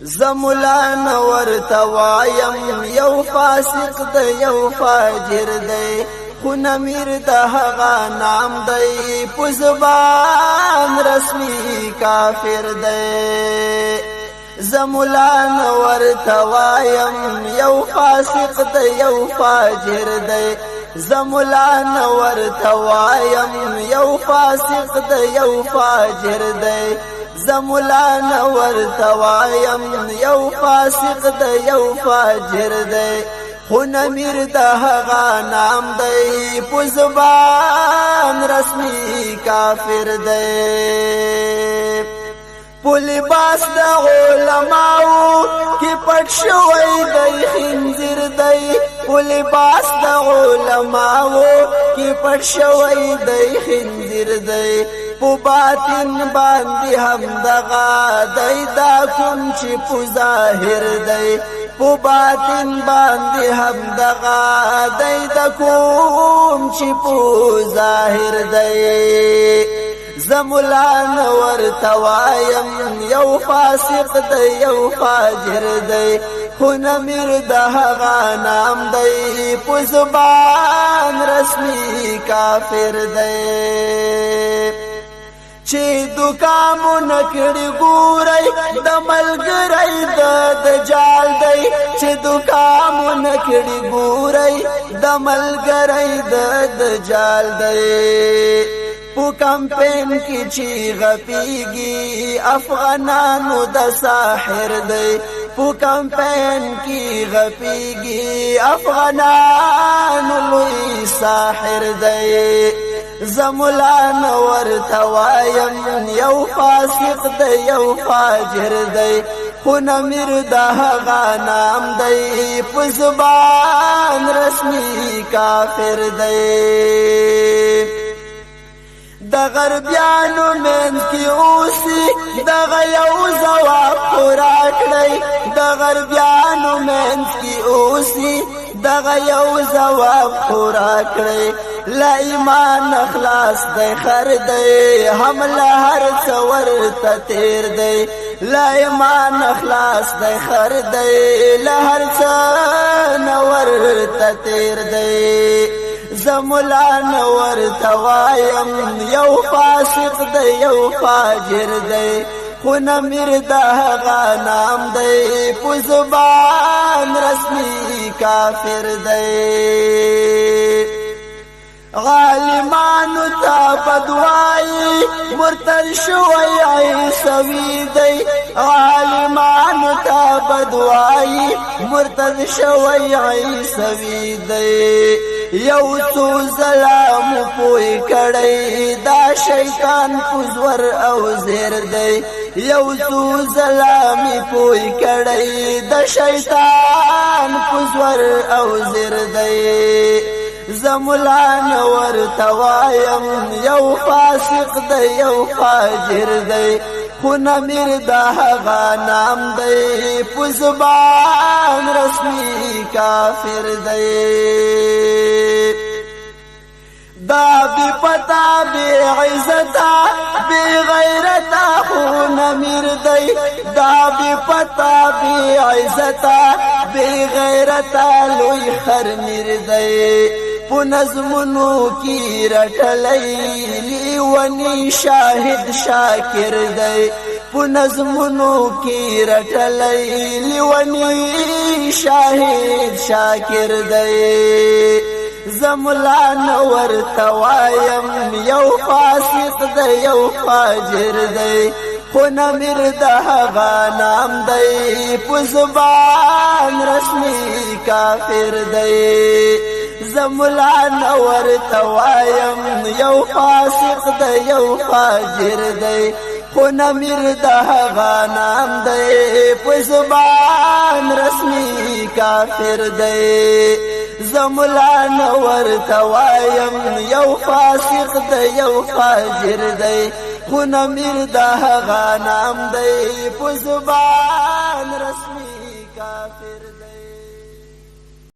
زمولان ورتوایم یو فاسق د یو فاجر دی خو نمیر د هغه نام دی په زبان رسمی کافر دی زمولان ورتوایم یو فاسق د یو فاجر دی زمولان ورتوایم یو فاسق د یو فاجر دی زمولان ورتوایم یو فاسق د یو فاجر دی خو نمیر د هغه نام دی په زبان رسمی کافر دی په لباس د علماو کې پټ شوی دی خنزیر دی په لباس د علماو کې پټ شوی دی خنزیر دی په باطن باندې هم دغه دی دا کوم چې په ظاهر دی په باطن باندې هم دغه دی دا کوم چې په ظاهر دی زمولان ورتوایم یو فاسق دی یو فاجر دی خو نمیر د هغه نام دی په زبان رسمی کافر دی چې دوکامونه کړي ګورئ د ملګری د دجال دی چې دوکامونه کړي ګورئ د ملګری د دجال دی په کمپین کې چې غپیږي افغانانو د ساحر دی په کمپین کې غپیږي افغانانو لوی ساحر دی زمولان ورتوایم یو فاسق دی یو فاجر دی خو نمیر د هغه نام دی په زبان رسمی کافر دی د غربیانو منځ کې اوسي دغه یو ځواب پوره کړئ د غربیانو منځ کې اوسي دغه یو ځواب پوره کړئ لا ایمان اخلاص دی خر دی حمله هر څه ورته تیر دی لا ایمان اخلاص دی خر دی له هر څه نه ورته تیر دی زمولان ورتوایم یو فاسق دی یو فاجر دی خو نمیر د هغه نام دی په زبان رسمی کافر دی غالمانو تا بدوایی مرتد شوی عیسوی دی غالمانو تا بدوایی مرتد شوی عیسوی دی یو څو ظلم پوی کړی دا شیطان پزور او زیر دی یو څو ظلم پوی کړی دا شیطان پزور او زیر دی زمولان ورتوایم یو فاسق دی یو فاجر دی خو نمیر د هغه نام دی په زبان رسمی کافر دی دا بی پتا بی عزتا بی غیرتا خو نمیر دی دا بی پتا بی عزتا بی غیرتا لوی خرمیر دی په نظمونو کې رټلی لیونی شاهد شاکر دی په نظمونو کې رټلی لیونی شاهد شاکر دی زمولان ورتوایم یو فاسق دی یو فاجر دی خو نمیر د هغه نام دی په زبان رسمی کافر دی زمولان ورتوایم یو فاسق دی یو فاجر دی خو نمیر د هغه نام دی په زبان رسمی کافر دی زمولان ورتوایم یو فاسق دی یو فاجر دی خو نمیر د هغه نام دی په زبان رسمی کافر دی